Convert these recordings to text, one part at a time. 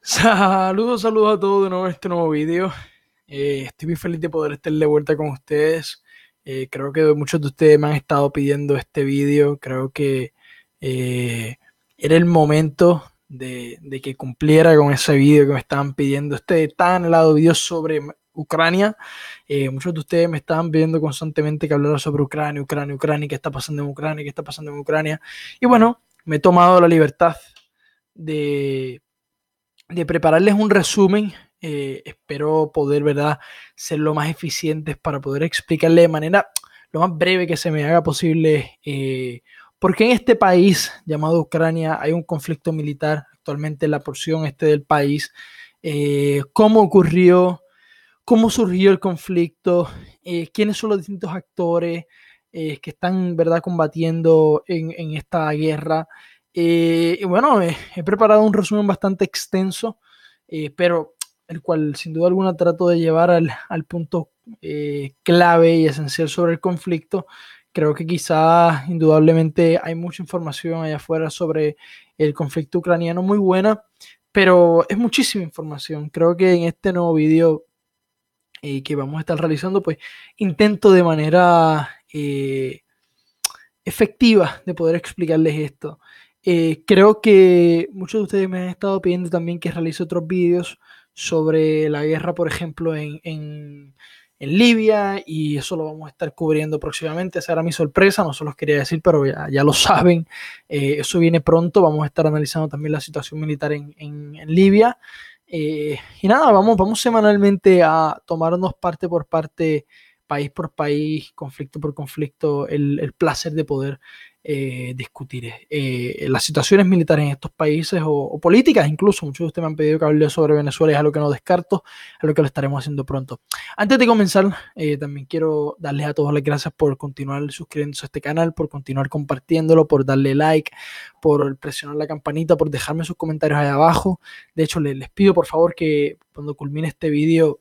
Saludos a todos de nuevo en este nuevo vídeo. Estoy muy feliz de poder estar de vuelta con ustedes. Creo que muchos de ustedes me han estado pidiendo este vídeo. Creo que eh, era el momento de que cumpliera con ese vídeo que me estaban pidiendo. Este tan helado vídeo sobre Ucrania. Muchos de ustedes me estaban pidiendo constantemente que hablara sobre Ucrania, Ucrania, Ucrania, qué está pasando en Ucrania, qué está pasando en Ucrania. Y bueno, me he tomado la libertad de prepararles un resumen. Espero poder, ¿verdad?, ser lo más eficientes para poder explicarle de manera lo más breve que se me haga posible por qué en este país llamado Ucrania hay un conflicto militar actualmente en la porción este del país, cómo ocurrió, cómo surgió el conflicto, quiénes son los distintos actores que están, ¿verdad?, combatiendo en esta guerra. Y bueno, he preparado un resumen bastante extenso, pero el cual sin duda alguna trato de llevar al punto clave y esencial sobre el conflicto. Creo que quizás indudablemente hay mucha información allá afuera sobre el conflicto ucraniano muy buena, pero es muchísima información. Creo que en este nuevo video que vamos a estar realizando, pues intento de manera efectiva de poder explicarles esto. Creo que muchos de ustedes me han estado pidiendo también que realice otros vídeos sobre la guerra, por ejemplo, en Libia, y eso lo vamos a estar cubriendo próximamente. Esa era mi sorpresa, no se los quería decir, pero ya lo saben. Eso viene pronto. Vamos a estar analizando también la situación militar en Libia. Y nada, vamos semanalmente a tomarnos parte por parte, país por país, conflicto por conflicto, el placer de poder discutir las situaciones militares en estos países o políticas incluso. Muchos de ustedes me han pedido que hable sobre Venezuela, es algo que no descarto, es algo que lo estaremos haciendo pronto. Antes de comenzar, también quiero darles a todos las gracias por continuar suscribiéndose a este canal, por continuar compartiéndolo, por darle like, por presionar la campanita, por dejarme sus comentarios ahí abajo. De hecho, les pido por favor que cuando culmine este vídeo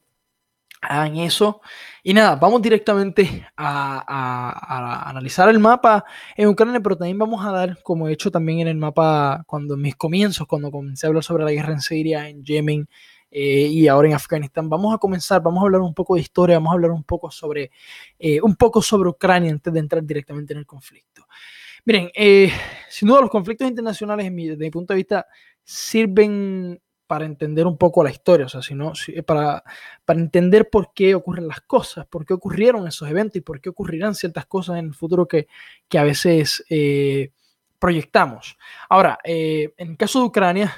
hagan eso. Y nada, vamos directamente a analizar el mapa en Ucrania, pero también vamos a dar, como he hecho también en el mapa cuando en mis comienzos, cuando comencé a hablar sobre la guerra en Siria, en Yemen y ahora en Afganistán, vamos a comenzar, vamos a hablar un poco de historia, vamos a hablar un poco sobre Ucrania antes de entrar directamente en el conflicto. Miren, sin duda los conflictos internacionales, desde mi punto de vista, sirven para entender un poco la historia, o sea, para entender por qué ocurren las cosas, por qué ocurrieron esos eventos y por qué ocurrirán ciertas cosas en el futuro que a veces proyectamos. Ahora, en el caso de Ucrania,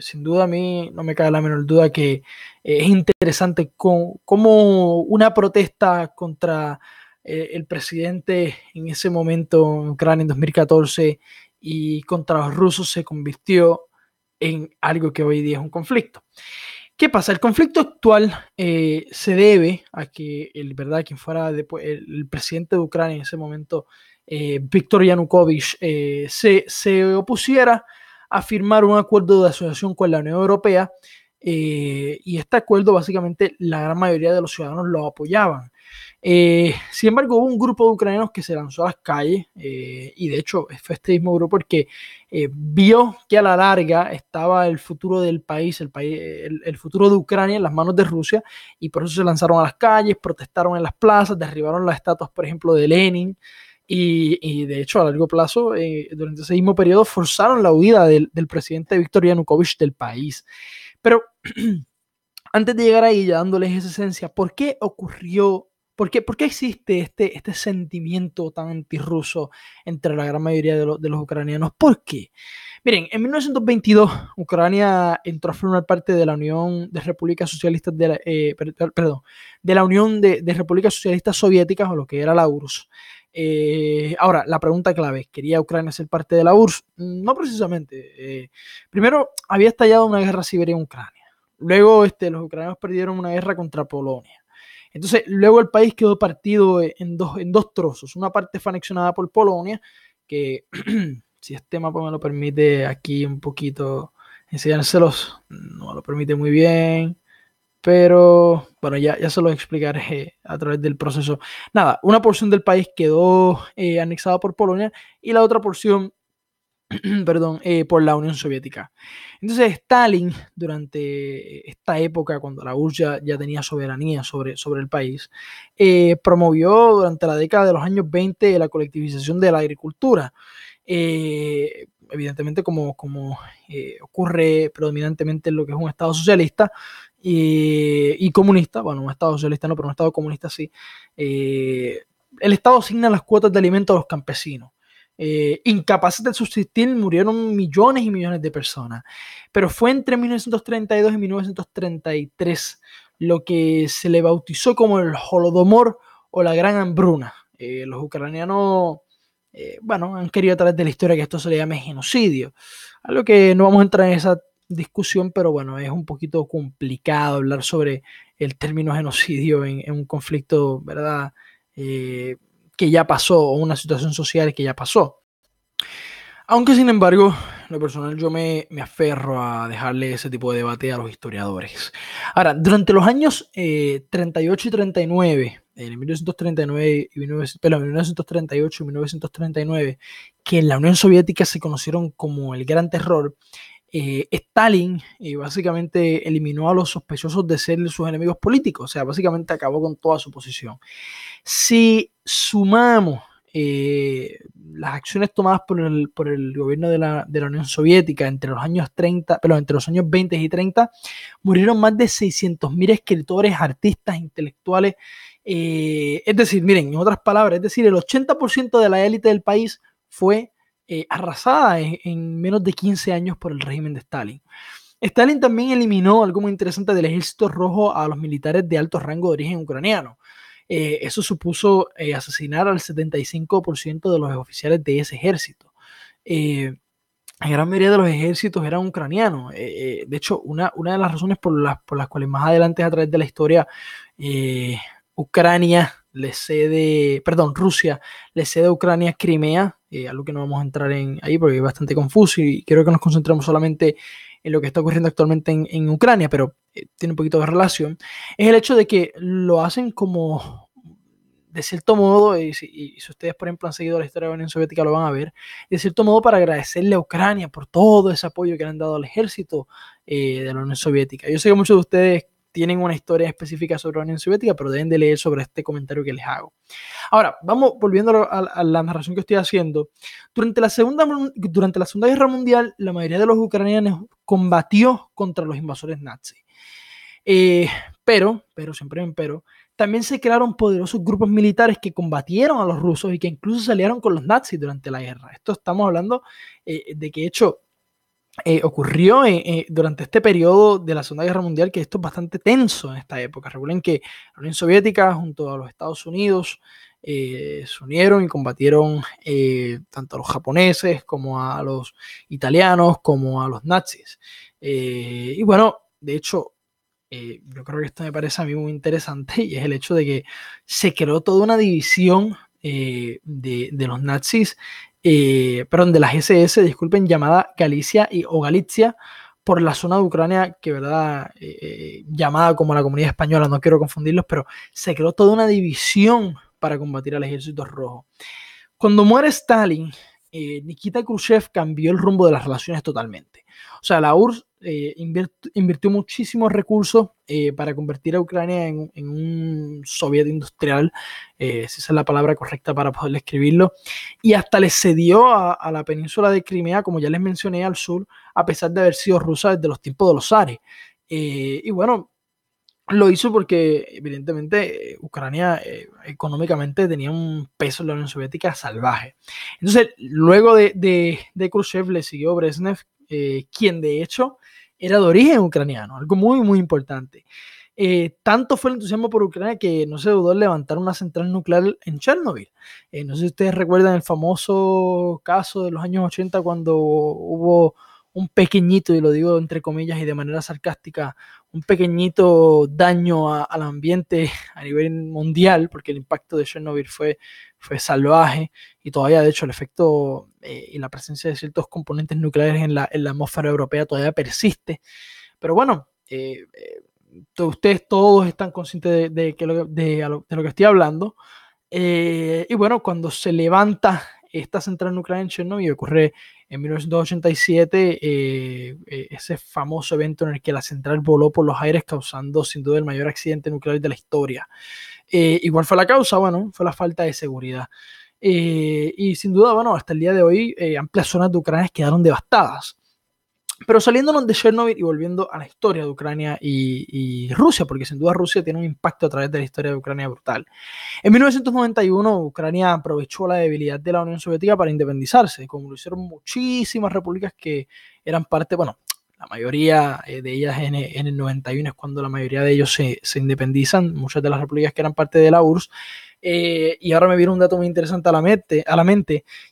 sin duda a mí no me cabe la menor duda que es interesante cómo una protesta contra el presidente en ese momento en Ucrania en 2014 y contra los rusos se convirtió en algo que hoy día es un conflicto. ¿Qué pasa? El conflicto actual se debe a que ¿verdad?, quien fuera el presidente de Ucrania en ese momento, Víctor Yanukovych, se opusiera a firmar un acuerdo de asociación con la Unión Europea, y este acuerdo básicamente la gran mayoría de los ciudadanos lo apoyaban. Sin embargo, hubo un grupo de ucranianos que se lanzó a las calles, y de hecho fue este mismo grupo el que vio que a la larga estaba el futuro del país, el futuro de Ucrania en las manos de Rusia, y por eso se lanzaron a las calles, protestaron en las plazas, derribaron las estatuas, por ejemplo, de Lenin, y de hecho a largo plazo, durante ese mismo periodo, forzaron la huida del presidente Víctor Yanukovych del país. Pero antes de llegar ahí, ya dándoles esa esencia, ¿por qué ocurrió? ¿Por qué existe este sentimiento tan antirruso entre la gran mayoría de los ucranianos? ¿Por qué? Miren, en 1922 Ucrania entró a formar parte de la Unión de Repúblicas Socialistas perdón, de la Unión de Repúblicas Socialistas Soviéticas, o lo que era la URSS. Ahora, la pregunta clave, ¿quería Ucrania ser parte de la URSS? No precisamente. Primero, había estallado una guerra civil en Ucrania. Luego, los ucranianos perdieron una guerra contra Polonia. Entonces, luego el país quedó partido en dos trozos. Una parte fue anexionada por Polonia, que si este mapa me lo permite aquí un poquito enseñárselos, no me lo permite muy bien, pero bueno, ya se lo explicaré a través del proceso. Nada, una porción del país quedó anexada por Polonia y la otra porción perdón, por la Unión Soviética. Entonces Stalin, durante esta época, cuando la URSS ya tenía soberanía sobre el país, promovió durante la década de los años 20 la colectivización de la agricultura. Evidentemente, como ocurre predominantemente en lo que es un Estado socialista y comunista, bueno, un Estado socialista no, pero un Estado comunista sí, el Estado asigna las cuotas de alimentos a los campesinos. Incapaces de subsistir murieron millones y millones de personas. Pero fue entre 1932 y 1933 lo que se le bautizó como el Holodomor o la Gran Hambruna. Los ucranianos, bueno, han querido a través de la historia que esto se le llame genocidio. Algo que no vamos a entrar en esa discusión, pero bueno, es un poquito complicado hablar sobre el término genocidio en un conflicto, ¿verdad? Eh, que ya pasó o una situación social que ya pasó. Aunque sin embargo, en lo personal yo me aferro a dejarle ese tipo de debate a los historiadores. Ahora, durante los años 38 y 39, en 1939 y 1938 y 1939, que en la Unión Soviética se conocieron como el Gran Terror, Stalin básicamente eliminó a los sospechosos de ser sus enemigos políticos, o sea, básicamente acabó con toda su posición. Si sumamos las acciones tomadas por el gobierno de la Unión Soviética entre los años 30, perdón, entre los años 20 y 30, murieron más de 600.000 escritores, artistas, intelectuales. Es decir, miren, en otras palabras, es decir, el 80% de la élite del país fue arrasada en menos de 15 años por el régimen de Stalin. Stalin también eliminó algo muy interesante del ejército rojo a los militares de alto rango de origen ucraniano. Eso supuso asesinar al 75% de los oficiales de ese ejército. La gran mayoría de los ejércitos eran ucranianos. De hecho, una de las razones por las cuales más adelante a través de la historia eh, Rusia le cede a Ucrania Crimea, algo que no vamos a entrar en ahí porque es bastante confuso y quiero que nos concentremos solamente en lo que está ocurriendo actualmente en Ucrania, pero tiene un poquito de relación, es el hecho de que lo hacen como, de cierto modo, y si ustedes, por ejemplo, han seguido la historia de la Unión Soviética, lo van a ver, de cierto modo para agradecerle a Ucrania por todo ese apoyo que le han dado al ejército de la Unión Soviética. Yo sé que muchos de ustedes tienen una historia específica sobre la Unión Soviética, pero deben de leer sobre este comentario que les hago. Ahora, vamos volviendo a la narración que estoy haciendo. Durante la Segunda Guerra Mundial, la mayoría de los ucranianos combatió contra los invasores nazis. Eh, siempre hay un pero, también se crearon poderosos grupos militares que combatieron a los rusos y que incluso salieron con los nazis durante la guerra. Esto estamos hablando de que, de hecho, ocurrió durante este periodo de la Segunda Guerra Mundial, que esto es bastante tenso en esta época. Recuerden que la Unión Soviética junto a los Estados Unidos se unieron y combatieron tanto a los japoneses como a los italianos como a los nazis. Y bueno, de hecho, yo creo que esto me parece a mí muy interesante y es el hecho de que se creó toda una división de los nazis, perdón, de las SS, disculpen, llamada Galicia o Galicia, por la zona de Ucrania que, verdad, llamada como la Comunidad Española, no quiero confundirlos, pero se creó toda una división para combatir al ejército rojo. Cuando muere Stalin, Nikita Khrushchev cambió el rumbo de las relaciones totalmente. O sea, la URSS invirtió muchísimos recursos para convertir a Ucrania en un soviet industrial, si esa es la palabra correcta para poder escribirlo, y hasta le cedió a la península de Crimea, como ya les mencioné, al sur, a pesar de haber sido rusa desde los tiempos de los zares. Y bueno, lo hizo porque evidentemente Ucrania económicamente tenía un peso en la Unión Soviética salvaje. Entonces, luego de Khrushchev le siguió Brezhnev, quien de hecho era de origen ucraniano, algo muy, muy importante. Tanto fue el entusiasmo por Ucrania que no se dudó en levantar una central nuclear en Chernobyl. No sé si ustedes recuerdan el famoso caso de los años 80 cuando hubo un pequeñito, y lo digo entre comillas y de manera sarcástica, un pequeñito daño al ambiente a nivel mundial, porque el impacto de Chernobyl fue salvaje y todavía, de hecho, el efecto y la presencia de ciertos componentes nucleares en la atmósfera europea todavía persiste. Pero bueno, ustedes todos están conscientes de lo que estoy hablando. Y bueno, cuando se levanta esta central nuclear en Chernobyl ocurre en 1987, ese famoso evento en el que la central voló por los aires causando sin duda el mayor accidente nuclear de la historia. Igual fue la causa, bueno, fue la falta de seguridad. Y sin duda, bueno, hasta el día de hoy amplias zonas de Ucrania quedaron devastadas. Pero saliéndonos de Chernobyl y volviendo a la historia de Ucrania y Rusia, porque sin duda Rusia tiene un impacto a través de la historia de Ucrania brutal. En 1991, Ucrania aprovechó la debilidad de la Unión Soviética para independizarse, como lo hicieron muchísimas repúblicas que eran parte, bueno, la mayoría de ellas en el 91 es cuando la mayoría de ellos se independizan, muchas de las repúblicas que eran parte de la URSS. Y ahora me viene un dato muy interesante a la mente,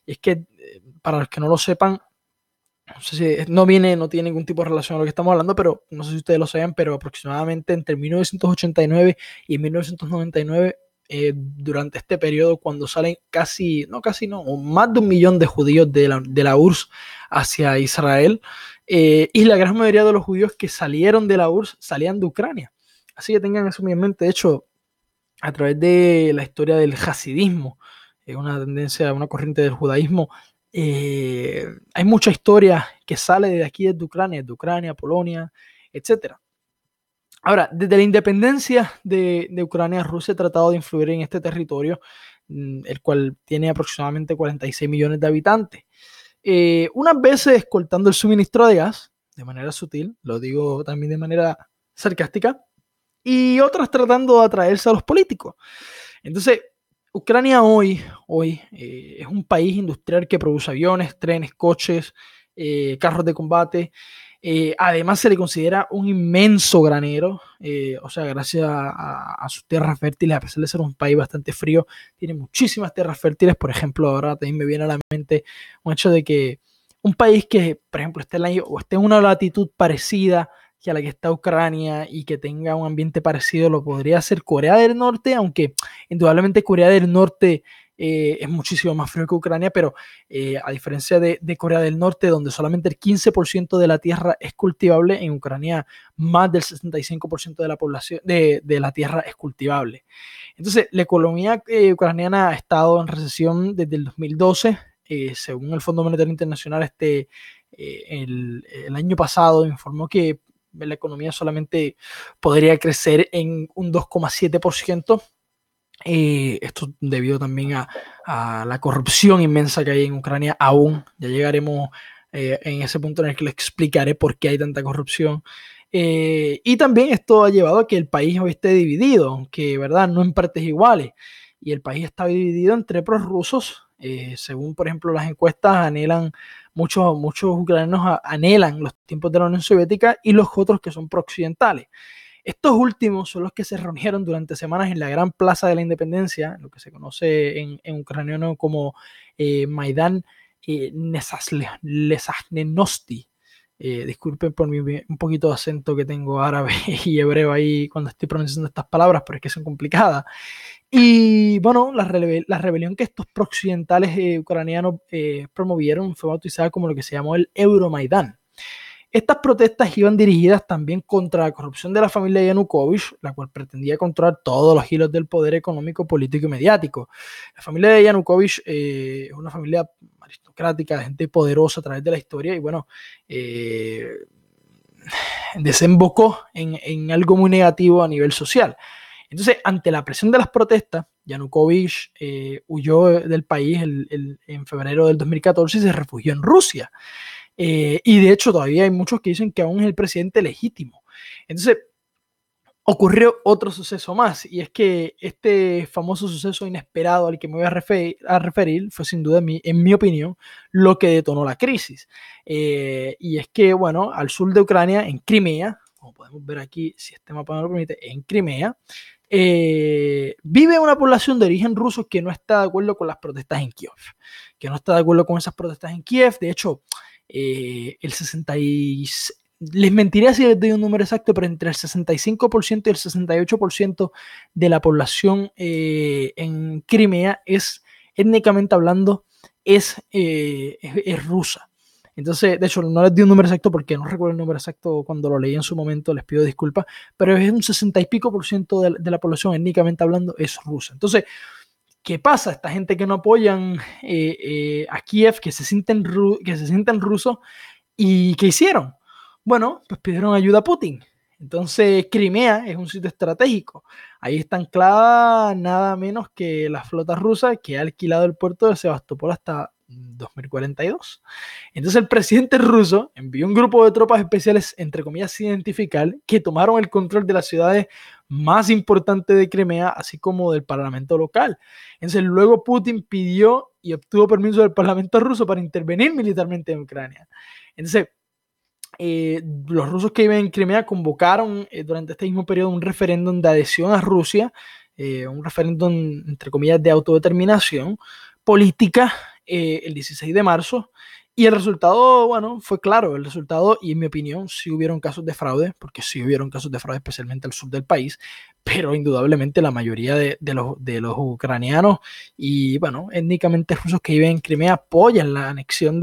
y es que, para los que no lo sepan, no sé si no tiene ningún tipo de relación a lo que estamos hablando, pero no sé si ustedes lo saben, pero aproximadamente entre 1989 y 1999, durante este periodo, cuando salen más de 1 millón de judíos de la URSS hacia Israel, y la gran mayoría de los judíos que salieron de la URSS salían de Ucrania. Así que tengan eso muy en mente. De hecho, a través de la historia del hasidismo, una tendencia, una corriente del judaísmo, hay mucha historia que sale de aquí, de Ucrania, Polonia, etc. Ahora, desde la independencia de Ucrania, Rusia ha tratado de influir en este territorio, el cual tiene aproximadamente 46 millones de habitantes. Unas veces escoltando el suministro de gas, de manera sutil, lo digo también de manera sarcástica, y otras tratando de atraerse a los políticos. Entonces, Ucrania hoy es un país industrial que produce aviones, trenes, coches, carros de combate. Además, se le considera un inmenso granero, o sea, gracias a sus tierras fértiles, a pesar de ser un país bastante frío, tiene muchísimas tierras fértiles. Por ejemplo, ahora también me viene a la mente un hecho de que un país que, por ejemplo, esté en una latitud parecida que a la que está Ucrania y que tenga un ambiente parecido, lo podría ser Corea del Norte, aunque indudablemente Corea del Norte es muchísimo más frío que Ucrania, pero a diferencia de Corea del Norte, donde solamente el 15% de la tierra es cultivable, en Ucrania más del 65% de la población de la tierra es cultivable. Entonces, la economía ucraniana ha estado en recesión desde el 2012, según el Fondo Monetario Internacional. El año pasado informó que la economía solamente podría crecer en un 2,7%. Esto debido también a la corrupción inmensa que hay en Ucrania aún. Ya llegaremos en ese punto en el que les explicaré por qué hay tanta corrupción. Y también esto ha llevado a que el país hoy esté dividido, aunque ¿verdad? No en partes iguales. Y el país está dividido entre prorrusos. Según, por ejemplo, las encuestas, muchos ucranianos anhelan los tiempos de la Unión Soviética, y los otros que son prooccidentales. Estos últimos son los que se reunieron durante semanas en la Gran Plaza de la Independencia, lo que se conoce en ucraniano como Maidán Nesazhnenosti. Disculpen por un poquito de acento que tengo árabe y hebreo ahí cuando estoy pronunciando estas palabras, pero es que son complicadas. Y bueno, la rebelión que estos prooccidentales ucranianos promovieron fue bautizada como lo que se llamó el Euromaidán. Estas protestas iban dirigidas también contra la corrupción de la familia Yanukovych, la cual pretendía controlar todos los hilos del poder económico, político y mediático. La familia de Yanukovych es una familia aristocrática, de gente poderosa a través de la historia, y bueno, desembocó en algo muy negativo a nivel social. Entonces, ante la presión de las protestas, Yanukovych huyó del país en febrero del 2014 y se refugió en Rusia. Y de hecho todavía hay muchos que dicen que aún es el presidente legítimo. Entonces ocurrió otro suceso más, y es que este famoso suceso inesperado al que me voy a referir fue sin duda, en mi opinión, lo que detonó la crisis. Y es que, bueno, al sur de Ucrania, en Crimea, como podemos ver aquí, si este mapa me lo permite, en Crimea, vive una población de origen ruso que no está de acuerdo con las protestas en Kiev, que no está de acuerdo con esas protestas en Kiev. De hecho, el 66, les mentiría si les doy un número exacto, pero entre el 65% y el 68% de la población en Crimea étnicamente hablando, es rusa. Entonces, de hecho, no les di un número exacto porque no recuerdo el número exacto cuando lo leí en su momento, les pido disculpas, pero es un 60 y pico % de la población étnicamente hablando es rusa. Entonces, ¿Qué pasa? Esta gente que no apoyan a Kiev, que se sienten rusos, ¿y qué hicieron? Bueno, pues pidieron ayuda a Putin. Entonces, Crimea es un sitio estratégico. Ahí está anclada nada menos que la flota rusa que ha alquilado el puerto de Sebastopol hasta 2042. Entonces, el presidente ruso envió un grupo de tropas especiales, entre comillas, sin identificar, que tomaron el control de las ciudades más importantes de Crimea, así como del parlamento local. Entonces, luego Putin pidió y obtuvo permiso del parlamento ruso para intervenir militarmente en Ucrania. Entonces, los rusos que viven en Crimea convocaron durante este mismo periodo un referéndum de adhesión a Rusia, un referéndum, entre comillas, de autodeterminación política el 16 de marzo. Y el resultado, bueno, fue claro. El resultado, y en mi opinión, sí hubieron casos de fraude, porque sí hubieron casos de fraude, especialmente al sur del país, pero indudablemente la mayoría de los ucranianos y, bueno, étnicamente rusos que viven en Crimea apoyan la anexión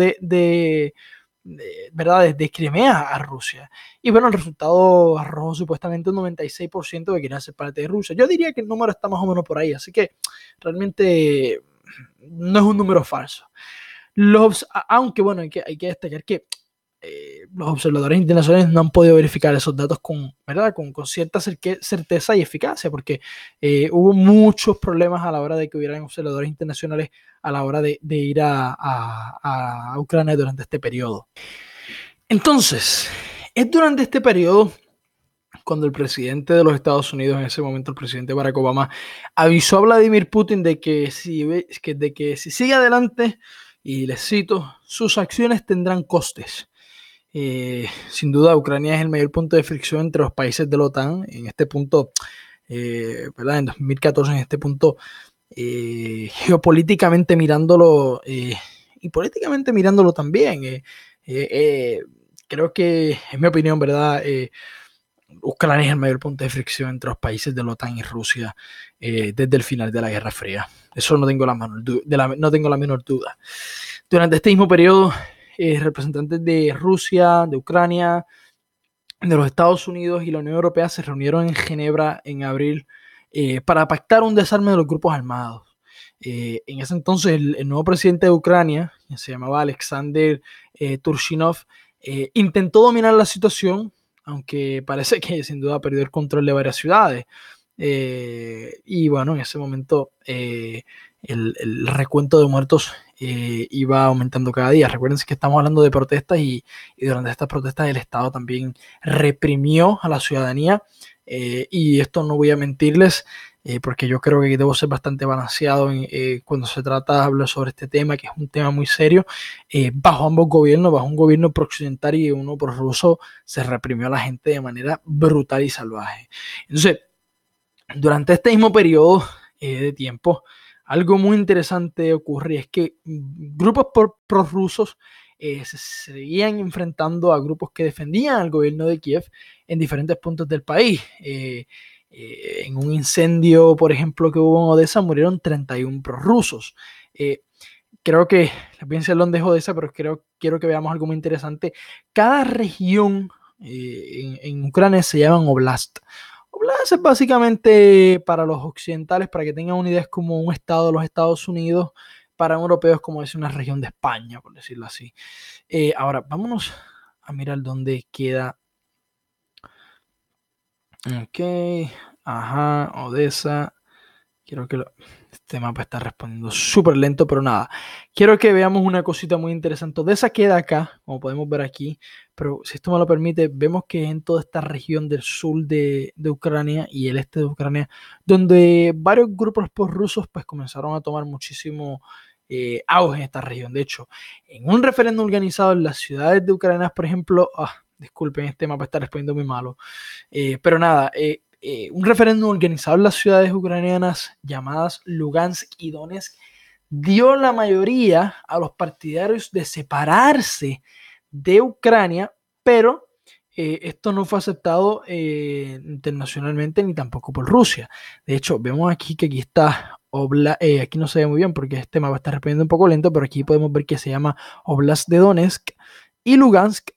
¿verdad? Desde Crimea a Rusia. Y bueno, el resultado arrojó supuestamente un 96% que querían ser parte de Rusia. Yo diría que el número está más o menos por ahí, así que realmente no es un número falso. Aunque bueno, hay que destacar que los observadores internacionales no han podido verificar esos datos ¿verdad? Con cierta certeza y eficacia, porque hubo muchos problemas a la hora de que hubieran observadores internacionales a la hora de ir a Ucrania durante este periodo. Entonces, es durante este periodo cuando el presidente de los Estados Unidos, en ese momento el presidente Barack Obama, avisó a Vladimir Putin de que si sigue adelante, y les cito, sus acciones tendrán costes. Sin duda, Ucrania es el mayor punto de fricción entre los países de la OTAN. En este punto, ¿verdad? En 2014, en este punto, geopolíticamente mirándolo y políticamente mirándolo también. Creo que, en mi opinión, ¿verdad? Ucrania es el mayor punto de fricción entre los países de la OTAN y Rusia desde el final de la Guerra Fría. Eso no tengo no tengo la menor duda. Durante este mismo periodo, representantes de Rusia, de Ucrania, de los Estados Unidos y la Unión Europea se reunieron en Ginebra en abril para pactar un desarme de los grupos armados. En ese entonces, el nuevo presidente de Ucrania, que se llamaba Alexander Turchinov, intentó dominar la situación, aunque parece que sin duda perdió el control de varias ciudades. Y bueno, en ese momento el recuento de muertos iba aumentando cada día. Recuerden que estamos hablando de protestas y durante estas protestas el Estado también reprimió a la ciudadanía y esto no voy a mentirles porque yo creo que debo ser bastante balanceado cuando se trata de hablar sobre este tema, que es un tema muy serio. Bajo ambos gobiernos, bajo un gobierno pro-occidental y uno pro-ruso, se reprimió a la gente de manera brutal y salvaje. Entonces, durante este mismo periodo de tiempo, algo muy interesante ocurre, es que grupos prorrusos se seguían enfrentando a grupos que defendían al gobierno de Kiev en diferentes puntos del país. En un incendio, por ejemplo, que hubo en Odessa, murieron 31 prorrusos. Creo que, les voy a decir dónde es Odessa, pero quiero que veamos algo muy interesante. Cada región en Ucrania se llaman oblast. Oblast es básicamente para los occidentales, para que tengan una idea, es como un estado de los Estados Unidos. Para europeos es como decir una región de España, por decirlo así. Ahora, vámonos a mirar dónde queda. Ok, ajá, Odessa. Quiero que este mapa está respondiendo súper lento, pero nada. Quiero que veamos una cosita muy interesante. Odessa queda acá, como podemos ver aquí, pero si esto me lo permite, vemos que es en toda esta región del sur de Ucrania y el este de Ucrania, donde varios grupos rusos pues comenzaron a tomar muchísimo auge en esta región. De hecho, en un referéndum organizado en las ciudades de Ucrania, por ejemplo, disculpen, este mapa está respondiendo muy malo, pero nada, un referéndum organizado en las ciudades ucranianas llamadas Lugansk y Donetsk dio la mayoría a los partidarios de separarse de Ucrania, pero esto no fue aceptado internacionalmente ni tampoco por Rusia. De hecho, vemos aquí que aquí está aquí no se ve muy bien porque este mapa está respondiendo un poco lento, pero aquí podemos ver que se llama Oblast de Donetsk y Lugansk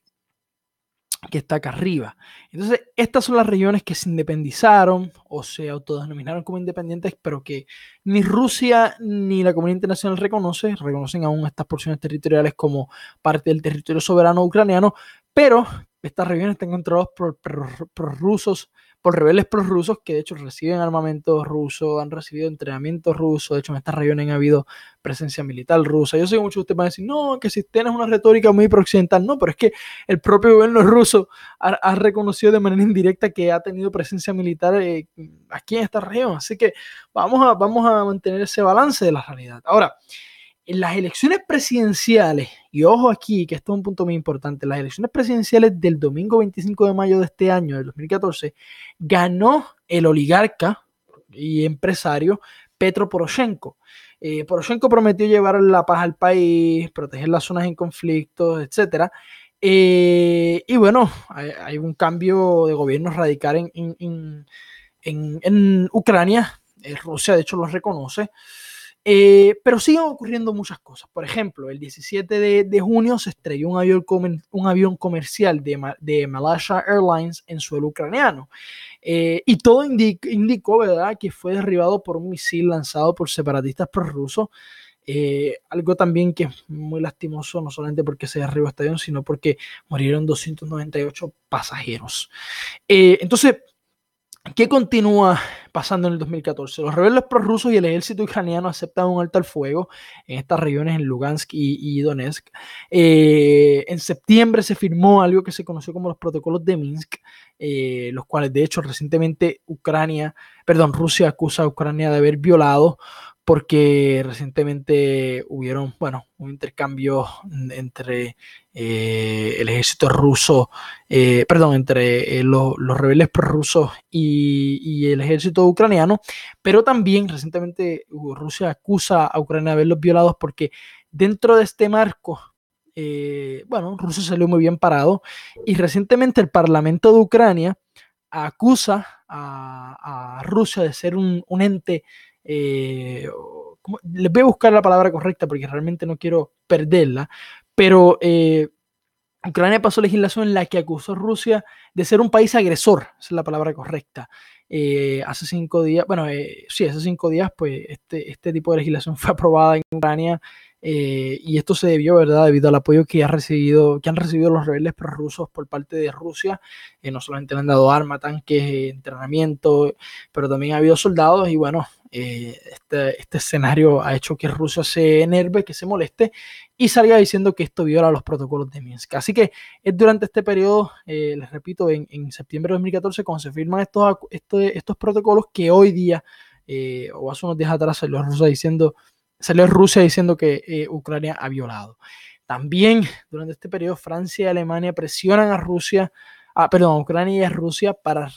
que está acá arriba. Entonces, estas son las regiones que se independizaron o se autodenominaron como independientes, pero que ni Rusia ni la comunidad internacional reconocen aún estas porciones territoriales como parte del territorio soberano ucraniano, pero estas regiones están controladas por rusos, por rebeldes prorrusos que de hecho reciben armamento ruso, han recibido entrenamiento ruso. De hecho, en estas regiones ha habido presencia militar rusa. Yo sé que muchos de ustedes van a decir, no, que si tienes una retórica muy prooccidental. No, pero es que el propio gobierno ruso ha reconocido de manera indirecta que ha tenido presencia militar aquí en esta región. Así que vamos a mantener ese balance de la realidad. Ahora, en las elecciones presidenciales, y ojo aquí, que esto es un punto muy importante, las elecciones presidenciales del domingo 25 de mayo de este año, del 2014, ganó el oligarca y empresario Petro Poroshenko. Poroshenko prometió llevar la paz al país, proteger las zonas en conflicto, etcétera. Y bueno, hay un cambio de gobierno radical en Ucrania. Rusia, de hecho, lo reconoce. Pero siguen ocurriendo muchas cosas. Por ejemplo, el 17 de junio se estrelló un avión comercial de Malaysia Airlines en suelo ucraniano. Y todo indicó, ¿verdad?, que fue derribado por un misil lanzado por separatistas prorrusos. Algo también que es muy lastimoso, no solamente porque se derribó este avión, sino porque murieron 298 pasajeros. Entonces, ¿qué continúa pasando en el 2014? Los rebeldes prorrusos y el ejército ucraniano aceptan un alto al fuego en estas regiones, en Lugansk y Donetsk. En septiembre se firmó algo que se conoció como los protocolos de Minsk, los cuales de hecho recientemente Rusia acusa a Ucrania de haber violado, porque recientemente hubieron, bueno, un intercambio entre el ejército ruso, entre los rebeldes prorrusos y el ejército ucraniano, pero también recientemente Rusia acusa a Ucrania de haberlos violados, porque dentro de este marco, Rusia salió muy bien parado, y recientemente el Parlamento de Ucrania acusa a Rusia de ser un ente, les voy a buscar la palabra correcta porque realmente no quiero perderla, pero Ucrania pasó legislación en la que acusó a Rusia de ser un país agresor, esa es la palabra correcta. Hace 5 días, hace 5 días, pues este tipo de legislación fue aprobada en Ucrania, y esto se debió, ¿verdad?, debido al apoyo que han recibido los rebeldes prorrusos por parte de Rusia. No solamente le han dado armas, tanques, entrenamiento, pero también ha habido soldados. Y bueno, este escenario ha hecho que Rusia se enerve, que se moleste y salga diciendo que esto viola los protocolos de Minsk. Así que es durante este periodo, les repito, en septiembre de 2014, cuando se firman estos protocolos, que hoy día, o hace unos días atrás, salió Rusia diciendo que Ucrania ha violado. También durante este periodo, Francia y Alemania presionan a Ucrania y a Rusia para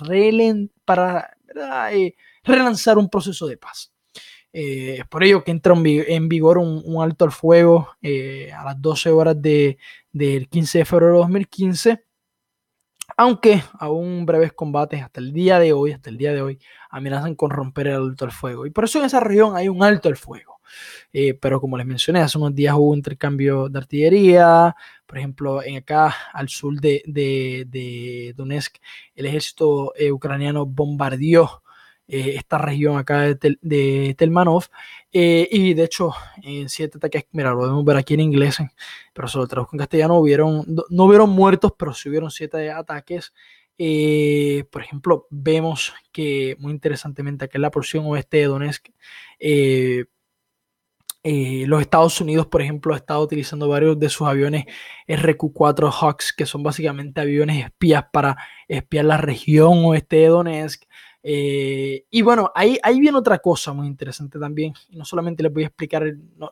relanzar un proceso de paz. Es por ello que entra en vigor un alto al fuego a las 12 horas del 15 de febrero de 2015, aunque aún breves combates hasta el día de hoy, amenazan con romper el alto al fuego. Y por eso en esa región hay un alto al fuego. Pero como les mencioné, hace unos días hubo un intercambio de artillería. Por ejemplo, acá al sur de Donetsk, el ejército ucraniano bombardeó esta región acá de Telmanov, y de hecho en 7 ataques, mira, lo podemos ver aquí en inglés, pero se lo traduzco en castellano, no hubieron muertos, pero sí hubieron 7 ataques. Por ejemplo, vemos que muy interesantemente acá en la porción oeste de Donetsk, los Estados Unidos, por ejemplo, ha estado utilizando varios de sus aviones RQ-4 Hawks, que son básicamente aviones espías para espiar la región oeste de Donetsk. Y bueno, ahí viene otra cosa muy interesante también. No solamente les voy a explicar,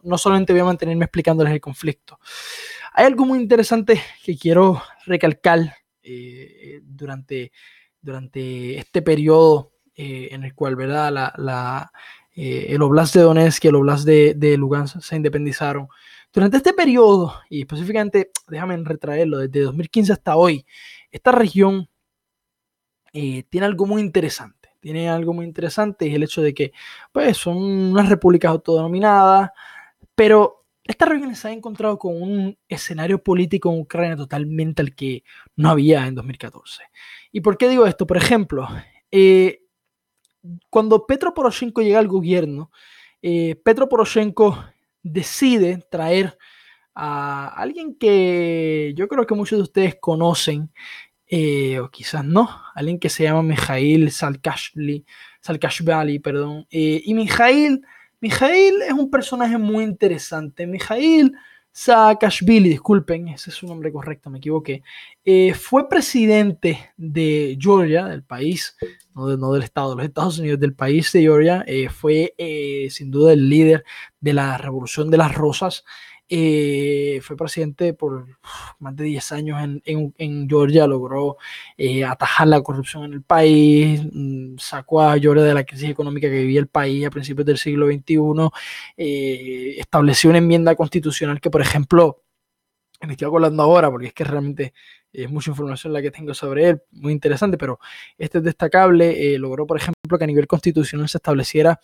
no solamente voy a mantenerme explicándoles el conflicto. Hay algo muy interesante que quiero recalcar durante este periodo en el cual, ¿verdad?, el Oblast de Donetsk y el Oblast de Lugansk se independizaron. Durante este periodo, y específicamente, déjame retraerlo, desde 2015 hasta hoy, esta región tiene algo muy interesante. Tiene algo muy interesante, y es el hecho de que, pues, son unas repúblicas autodenominadas, pero esta reunión se ha encontrado con un escenario político en Ucrania totalmente al que no había en 2014. ¿Y por qué digo esto? Por ejemplo, eh, cuando Petro Poroshenko llega al gobierno, Petro Poroshenko decide traer a alguien que yo creo que muchos de ustedes conocen, o quizás no, alguien que se llama Mikhail Saakashvili, perdón. Y Mikhail es un personaje muy interesante. Mikhail Saakashvili, disculpen, ese es su nombre correcto, me equivoqué. Fue presidente de Georgia, del país, no del estado de los Estados Unidos, del país de Georgia. Fue sin duda el líder de la Revolución de las Rosas. Fue presidente por más de 10 años en Georgia, logró atajar la corrupción en el país, sacó a Georgia de la crisis económica que vivía el país a principios del siglo XXI, estableció una enmienda constitucional que, por ejemplo, me estoy acordando ahora porque es que realmente es mucha información la que tengo sobre él, muy interesante, pero este es destacable, logró, por ejemplo, que a nivel constitucional se estableciera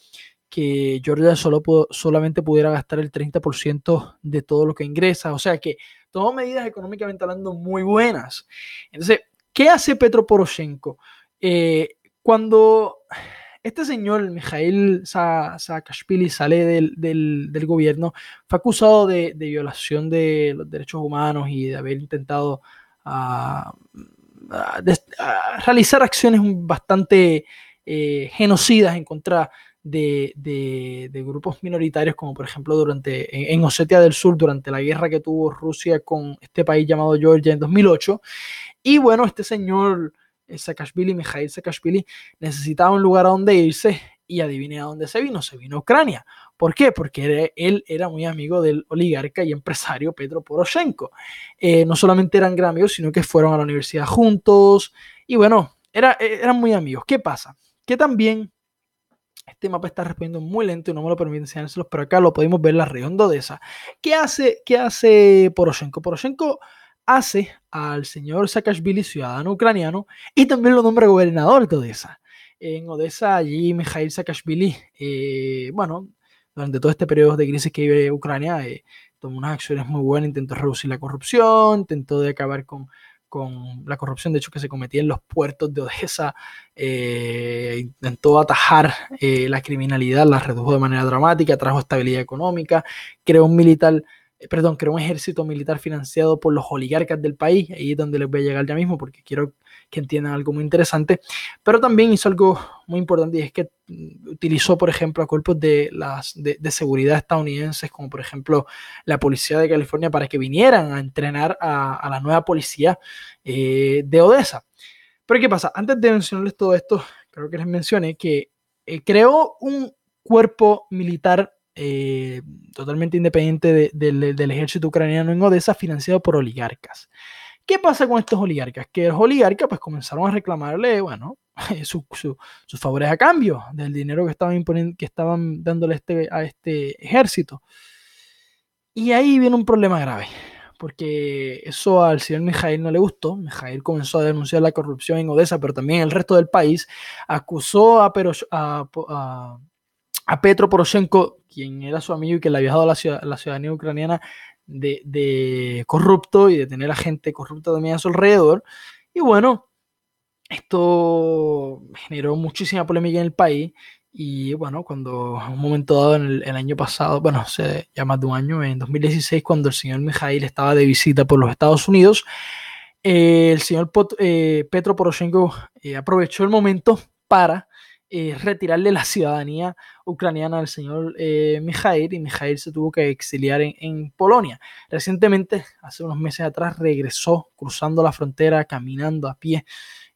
que Georgia solamente pudiera gastar el 30% de todo lo que ingresa, o sea que tomó medidas económicamente hablando muy buenas. Entonces, ¿qué hace Petro Poroshenko? Cuando este señor, Mikhail Saakashvili, sale del gobierno, fue acusado de violación de los derechos humanos y de haber intentado uh, realizar acciones bastante genocidas en contra de grupos minoritarios, como por ejemplo en Osetia del Sur, durante la guerra que tuvo Rusia con este país llamado Georgia en 2008. Y bueno, este señor Mikhail Saakashvili, necesitaba un lugar a donde irse y adivine a dónde se vino. Se vino a Ucrania. ¿Por qué? Porque él era muy amigo del oligarca y empresario Petro Poroshenko. No solamente eran gran amigos, sino que fueron a la universidad juntos y bueno, eran muy amigos. ¿Qué pasa? Que también este mapa está respondiendo muy lento y no me lo permite enseñárselos, pero acá lo podemos ver la región de Odessa. ¿Qué hace Poroshenko? Poroshenko hace al señor Saakashvili ciudadano ucraniano y también lo nombra gobernador de Odessa. En Odessa, allí Mikhail Saakashvili, bueno, durante todo este periodo de crisis que vive Ucrania, tomó unas acciones muy buenas, intentó reducir la corrupción, intentó de acabar con la corrupción, de hecho, que se cometía en los puertos de Odessa, intentó atajar la criminalidad, la redujo de manera dramática, trajo estabilidad económica, creó creó un ejército militar financiado por los oligarcas del país, ahí es donde les voy a llegar ya mismo porque quiero que entiendan algo muy interesante, pero también hizo algo muy importante y es que utilizó, por ejemplo, a cuerpos de seguridad estadounidenses, como por ejemplo la policía de California, para que vinieran a entrenar a la nueva policía de Odessa. Pero ¿qué pasa? Antes de mencionarles todo esto, creo que les mencioné que creó un cuerpo militar totalmente independiente del ejército ucraniano en Odessa, financiado por oligarcas. ¿Qué pasa con estos oligarcas? Que los oligarcas pues comenzaron a reclamarle, bueno, sus favores a cambio del dinero que estaban dándole a este ejército. Y ahí viene un problema grave, porque eso al señor Mijail no le gustó. Mijail comenzó a denunciar la corrupción en Odessa, pero también en el resto del país. Acusó a Petro Poroshenko, quien era su amigo y que le había dado la ciudadanía ucraniana, de corrupto y de tener a gente corrupta también a su alrededor. Y bueno, esto generó muchísima polémica en el país y bueno, cuando en un momento dado en el año pasado, bueno, hace ya más de un año, en 2016, cuando el señor Mijail estaba de visita por los Estados Unidos, el señor Petro Poroshenko aprovechó el momento para retirarle la ciudadanía ucraniana al señor Mijail, y Mijail se tuvo que exiliar en Polonia. Recientemente, hace unos meses atrás, regresó cruzando la frontera, caminando a pie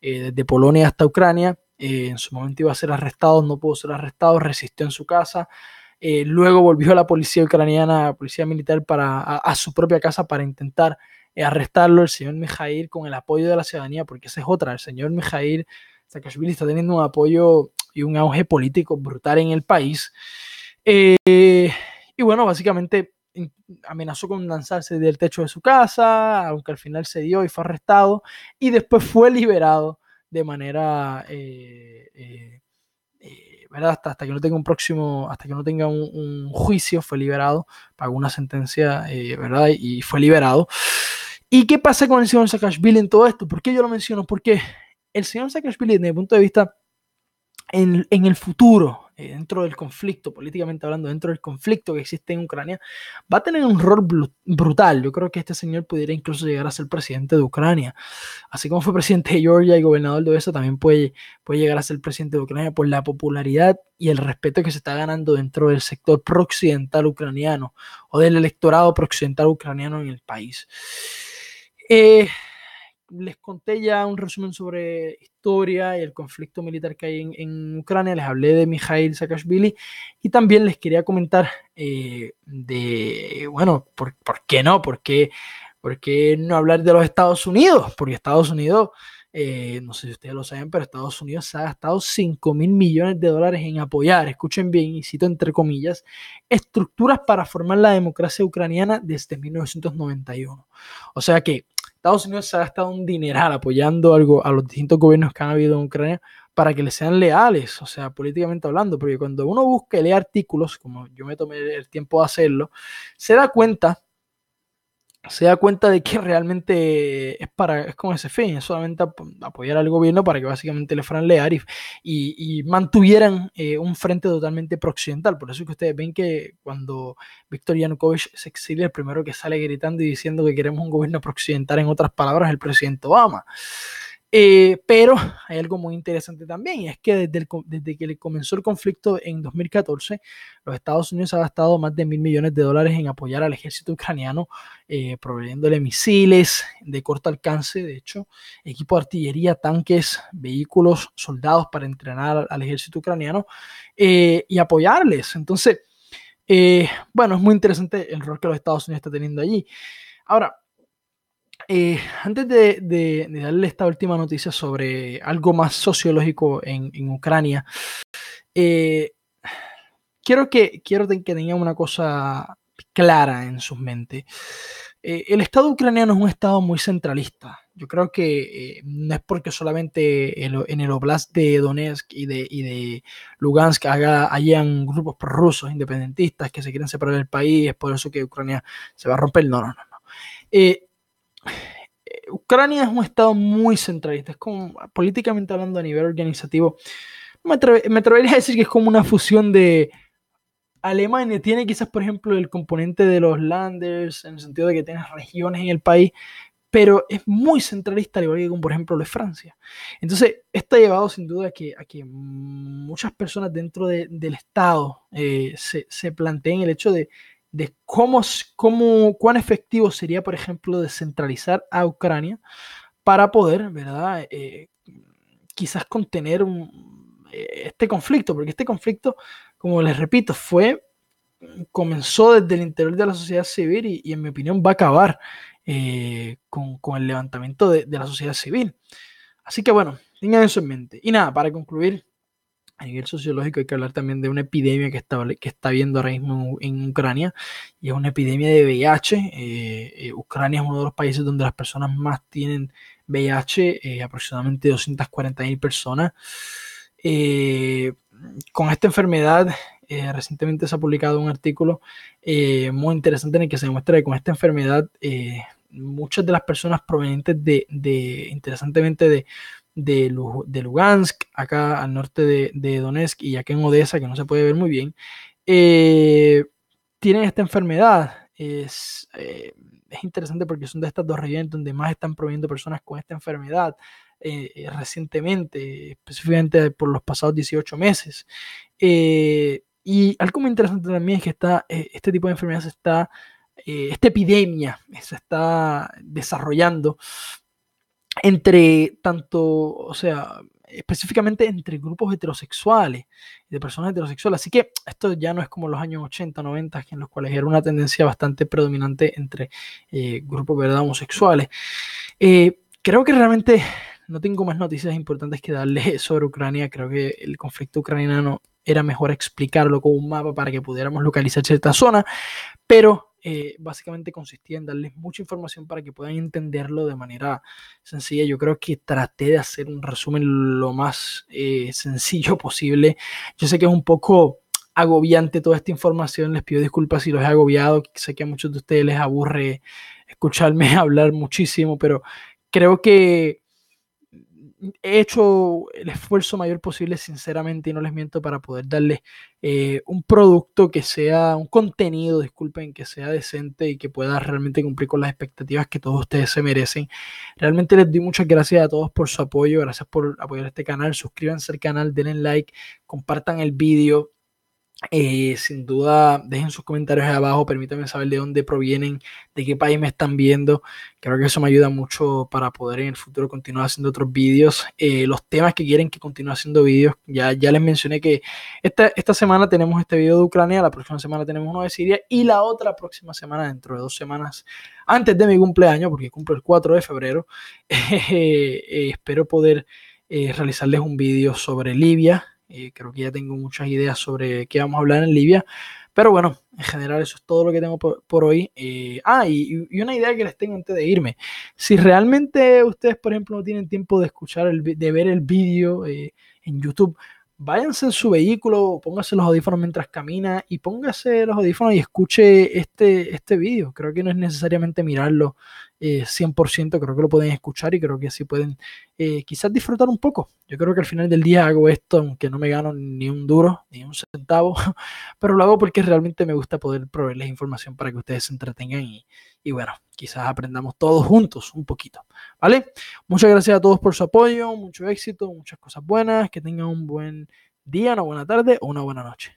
desde Polonia hasta Ucrania. En su momento iba a ser arrestado, no pudo ser arrestado, resistió en su casa. Luego volvió a la policía ucraniana, policía militar, a su propia casa para intentar arrestarlo. El señor Mijail, con el apoyo de la ciudadanía, porque esa es otra, el señor Mijail Saakashvili está teniendo un apoyo y un auge político brutal en el país. Y bueno, básicamente amenazó con lanzarse del techo de su casa, aunque al final se dio y fue arrestado, y después fue liberado de manera ¿verdad? Hasta que no tenga hasta que no tenga un juicio, fue liberado, pagó una sentencia, ¿verdad? Y fue liberado. ¿Y qué pasa con el señor Saakashvili en todo esto? ¿Por qué yo lo menciono? Porque el señor Saakashvili, desde mi punto de vista, en el futuro, dentro del conflicto, políticamente hablando, dentro del conflicto que existe en Ucrania, va a tener un rol brutal. Yo creo que este señor pudiera incluso llegar a ser presidente de Ucrania. Así como fue presidente de Georgia y gobernador de Odessa, también puede llegar a ser presidente de Ucrania por la popularidad y el respeto que se está ganando dentro del sector prooccidental ucraniano o del electorado prooccidental ucraniano en el país. Les conté ya un resumen sobre historia y el conflicto militar que hay en Ucrania. Les hablé de Mikhail Saakashvili y también les quería comentar bueno, ¿por qué no? ¿Por qué no hablar de los Estados Unidos? Porque Estados Unidos, no sé si ustedes lo saben, pero Estados Unidos se ha gastado $5.000 millones en apoyar, escuchen bien, y cito entre comillas, estructuras para formar la democracia ucraniana desde 1991. O sea que Estados Unidos se ha gastado un dineral apoyando a los distintos gobiernos que han habido en Ucrania para que les sean leales, o sea, políticamente hablando, porque cuando uno busca y lee artículos, como yo me tomé el tiempo de hacerlo, se da cuenta de que realmente es con ese fin, es solamente apoyar al gobierno para que básicamente le fueran leales y mantuvieran un frente totalmente prooccidental. Por eso es que ustedes ven que cuando Víctor Yanukovych se exilia, el primero que sale gritando y diciendo que queremos un gobierno prooccidental, en otras palabras, el presidente Obama. Pero hay algo muy interesante también, y es que desde que comenzó el conflicto en 2014, los Estados Unidos han gastado más de $1.000 millones en apoyar al ejército ucraniano, proveyéndole misiles de corto alcance, de hecho, equipo de artillería, tanques, vehículos, soldados para entrenar al ejército ucraniano y apoyarles. Entonces, bueno, es muy interesante el rol que los Estados Unidos está teniendo allí. Ahora, antes de darle esta última noticia sobre algo más sociológico en Ucrania, eh, quiero que tengan una cosa clara en sus mentes. El Estado ucraniano es un Estado muy centralista. Yo creo que no es porque solamente en el Oblast de Donetsk y de Lugansk hayan grupos prorrusos independentistas que se quieren separar del país, es por eso que Ucrania se va a romper. No. Eh, Ucrania es un estado muy centralista, es como políticamente hablando a nivel organizativo. Me atrevería a decir que es como una fusión de Alemania. Tiene quizás, por ejemplo, el componente de los Landers, en el sentido de que tiene regiones en el país, pero es muy centralista, al igual que como por ejemplo lo es Francia. Entonces, esto ha llevado sin duda a que muchas personas dentro del Estado se planteen el hecho de cuán efectivo sería, por ejemplo, descentralizar a Ucrania para poder, ¿verdad? Quizás contener este conflicto, porque este conflicto, como les repito, comenzó desde el interior de la sociedad civil y en mi opinión va a acabar con el levantamiento de la sociedad civil. Así que bueno, tengan eso en mente. Y nada, para concluir, a nivel sociológico hay que hablar también de una epidemia que está habiendo ahora mismo en Ucrania, y es una epidemia de VIH. Ucrania es uno de los países donde las personas más tienen VIH, aproximadamente 240.000 personas. Con esta enfermedad, recientemente se ha publicado un artículo muy interesante en el que se demuestra que con esta enfermedad muchas de las personas provenientes interesantemente, de Lugansk, acá al norte de Donetsk y acá en Odessa, que no se puede ver muy bien, tienen esta enfermedad. Es interesante porque son de estas dos regiones donde más están proveniendo personas con esta enfermedad recientemente, específicamente por los pasados 18 meses. Y algo muy interesante también es que este tipo de enfermedad esta epidemia se está desarrollando entre tanto, o sea, específicamente entre grupos heterosexuales, de personas heterosexuales. Así que esto ya no es como los años 80, 90, en los cuales era una tendencia bastante predominante entre grupos, ¿verdad?, homosexuales. Creo que realmente no tengo más noticias importantes que darle sobre Ucrania. Creo que el conflicto ucraniano era mejor explicarlo con un mapa para que pudiéramos localizar cierta zona, pero básicamente consistía en darles mucha información para que puedan entenderlo de manera sencilla. Yo creo que traté de hacer un resumen lo más sencillo posible. Yo sé que es un poco agobiante toda esta información, les pido disculpas si los he agobiado, sé que a muchos de ustedes les aburre escucharme hablar muchísimo, pero creo que he hecho el esfuerzo mayor posible, sinceramente, y no les miento, para poder darles un producto que sea, un contenido, disculpen, que sea decente y que pueda realmente cumplir con las expectativas que todos ustedes se merecen. Realmente les doy muchas gracias a todos por su apoyo, gracias por apoyar este canal, suscríbanse al canal, denle like, compartan el vídeo. Sin duda, dejen sus comentarios ahí abajo, permítanme saber de dónde provienen, de qué país me están viendo. Creo que eso me ayuda mucho para poder en el futuro continuar haciendo otros vídeos. Los temas que quieren que continúe haciendo vídeos, ya les mencioné que esta semana tenemos este video de Ucrania, la próxima semana tenemos uno de Siria y la otra próxima semana, dentro de 2 semanas, antes de mi cumpleaños, porque cumplo el 4 de febrero, espero poder realizarles un vídeo sobre Libia. Creo que ya tengo muchas ideas sobre qué vamos a hablar en Libia. Pero bueno, en general eso es todo lo que tengo por hoy. Y una idea que les tengo antes de irme. Si realmente ustedes, por ejemplo, no tienen tiempo de escuchar, de ver el vídeo en YouTube, váyanse en su vehículo, pónganse los audífonos mientras camina y póngase los audífonos y escuche este vídeo. Creo que no es necesariamente mirarlo 100%, creo que lo pueden escuchar y creo que así pueden quizás disfrutar un poco. Yo creo que al final del día hago esto, aunque no me gano ni un duro, ni un centavo, pero lo hago porque realmente me gusta poder proveerles información para que ustedes se entretengan y bueno, quizás aprendamos todos juntos un poquito, ¿vale? Muchas gracias a todos por su apoyo, mucho éxito, muchas cosas buenas, que tengan un buen día, una buena tarde o una buena noche.